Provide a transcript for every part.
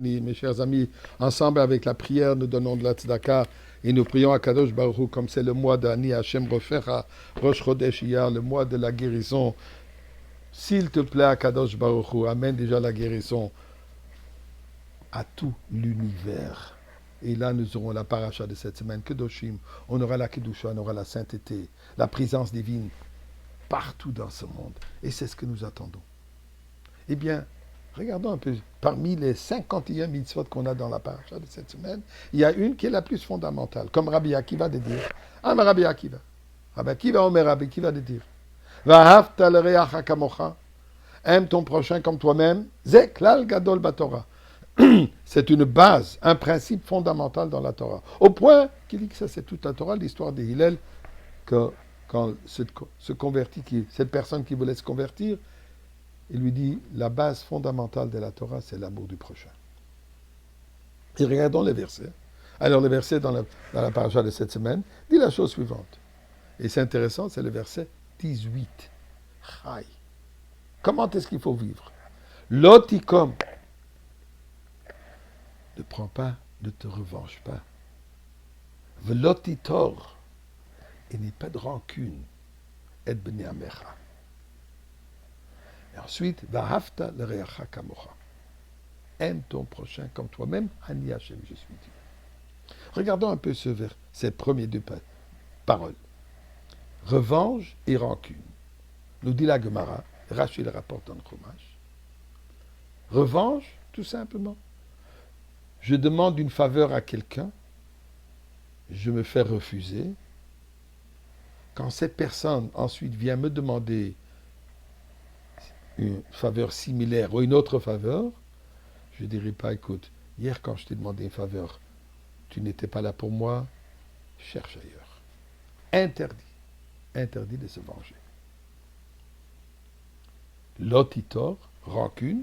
Mes chers amis, ensemble avec la prière, nous donnons de la tzedaka et nous prions à Kadosh Baruch Hu, comme c'est le mois d'Ani Hashem Refera, Rosh Chodesh Iyar, le mois de la guérison. S'il te plaît, à Kadosh Baruch Hu, amène déjà la guérison à tout l'univers. Et là, nous aurons la paracha de cette semaine, Kedoshim, on aura la Kedusha, on aura la sainteté, la présence divine partout dans ce monde. Et c'est ce que nous attendons. Eh bien, regardons un peu, parmi les 51 mitzvot qu'on a dans la paracha de cette semaine, il y a une qui est la plus fondamentale, comme Rabbi Akiva de dire. Ah, mais Rabbi Akiva. Rabbi Akiva, Omer Rabbi Akiva de dire. Va'ahavta l'reacha kamocha. Aime ton prochain comme toi-même. Ze klal gadol batorah. C'est une base, un principe fondamental dans la Torah. Au point qu'il dit que ça, c'est toute la Torah, l'histoire de Hillel, que quand se convertit, cette personne qui voulait se convertir, il lui dit, la base fondamentale de la Torah, c'est l'amour du prochain. Et regardons les versets. Alors, le verset dans la paracha de cette semaine dit la chose suivante. Et c'est intéressant, c'est le verset 18. Chai. Comment est-ce qu'il faut vivre? Lotikom. Ne prends pas, ne te revanche pas. Velotitor. Et n'aie pas de rancune. Et b'nei amecha. Et ensuite, Va'afta l'reacha kamocha. Aime ton prochain comme toi-même. Ani Hashem, je suis Dieu. Regardons un peu ces premiers deux paroles. Revanche et rancune. Nous dit la Gemara, Rashi le rapporte dans le Chumash. Revanche, tout simplement. Je demande une faveur à quelqu'un, je me fais refuser. Quand cette personne ensuite vient me demander une faveur similaire ou une autre faveur, je ne dirai pas, écoute, hier quand je t'ai demandé une faveur, tu n'étais pas là pour moi, cherche ailleurs. Interdit. Interdit de se venger. Lotitor, rancune,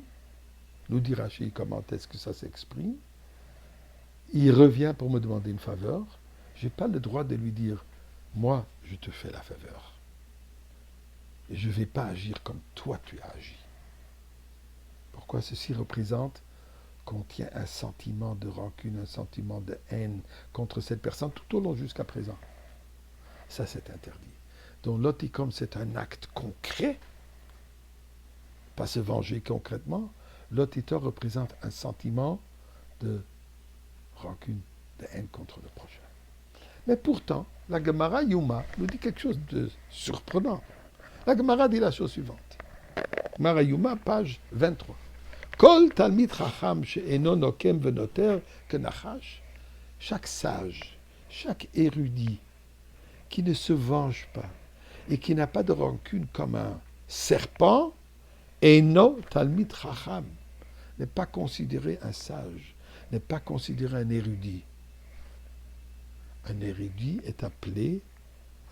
nous dit Rashi comment est-ce que ça s'exprime. Il revient pour me demander une faveur, je n'ai pas le droit de lui dire, moi, je te fais la faveur. Et je ne vais pas agir comme toi tu as agi. Pourquoi ceci contient un sentiment de rancune, un sentiment de haine contre cette personne tout au long jusqu'à présent. Ça, c'est interdit. Donc, l'otikom, c'est un acte concret, pas se venger concrètement. L'otitor représente un sentiment de rancune, de haine contre le prochain. Mais pourtant, la Gemara Yuma nous dit quelque chose de surprenant. La Gemara dit la chose suivante. Gemara Yuma, page 23. Kol talmid chacham she'eno nokem venoter kenachash. Chaque sage, chaque érudit qui ne se venge pas et qui n'a pas de rancune comme un serpent, eno talmid chacham, n'est pas considéré un sage, n'est pas considéré un érudit. Un érudit est appelé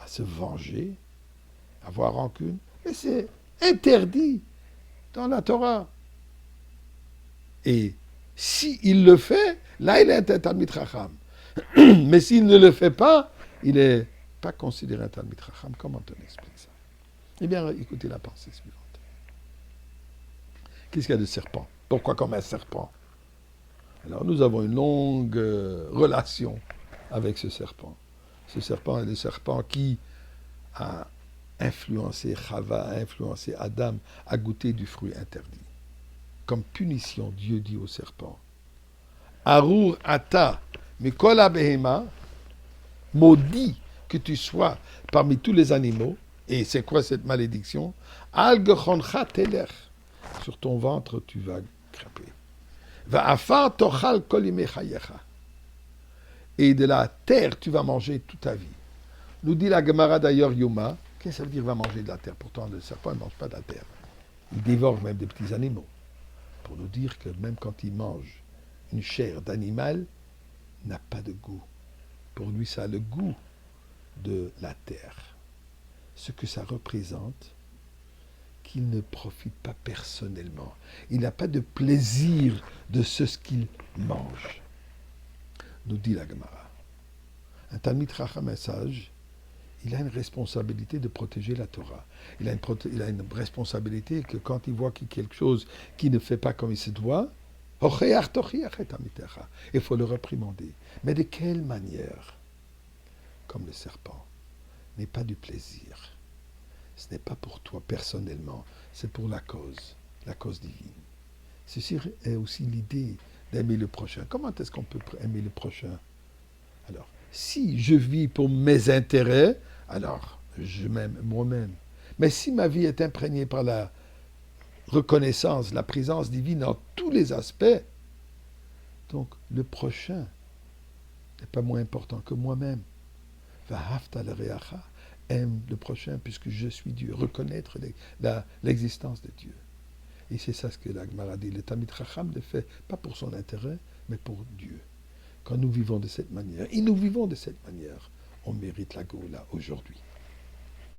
à se venger, à avoir rancune, et c'est interdit dans la Torah. Et s'il le fait, là il est un Talmid Chacham. Mais s'il ne le fait pas, il n'est pas considéré un Talmid Chacham. Comment on explique ça? Eh bien, écoutez la pensée suivante. Qu'est-ce qu'il y a de serpent? Pourquoi comme un serpent? Alors nous avons une longue relation avec ce serpent. Ce serpent est le serpent qui a influencé Chava, a influencé Adam à goûter du fruit interdit. Comme punition, Dieu dit au serpent, Arur ata mikol behema, maudit que tu sois parmi tous les animaux. Et c'est quoi cette malédiction? Al gechoncha telech, sur ton ventre tu vas craper. Va afar tochal kol yemei chayecha. Et de la terre, tu vas manger toute ta vie. Nous dit la Gemara d'ailleurs, Yuma, qu'est-ce que ça veut dire va manger de la terre? Pourtant, le serpent ne mange pas de la terre. Il dévore même des petits animaux. Pour nous dire que même quand il mange une chair d'animal, n'a pas de goût. Pour lui, ça a le goût de la terre. Ce que ça représente, qu'il ne profite pas personnellement. Il n'a pas de plaisir de ce qu'il mange. Nous dit la Gemara. Un Talmid Chacham, un sage, il a une responsabilité de protéger la Torah. Il a une responsabilité que quand il voit qu'il y a quelque chose qui ne fait pas comme il se doit, Il faut le réprimander. Mais de quelle manière? Comme le serpent. N'est pas du plaisir. Ce n'est pas pour toi personnellement, c'est pour la cause divine. Ceci est aussi l'idée d'aimer le prochain. Comment est-ce qu'on peut aimer le prochain? Alors, si je vis pour mes intérêts, alors je m'aime moi-même. Mais si ma vie est imprégnée par la reconnaissance, la présence divine dans tous les aspects, donc le prochain n'est pas moins important que moi-même. Aime le prochain puisque je suis Dieu. Reconnaître l'existence de Dieu. Et c'est ça ce que la Gemara dit. Le Talmid Chacham le fait pas pour son intérêt, mais pour Dieu. Quand nous vivons de cette manière, et nous vivons de cette manière, on mérite la Géoula aujourd'hui.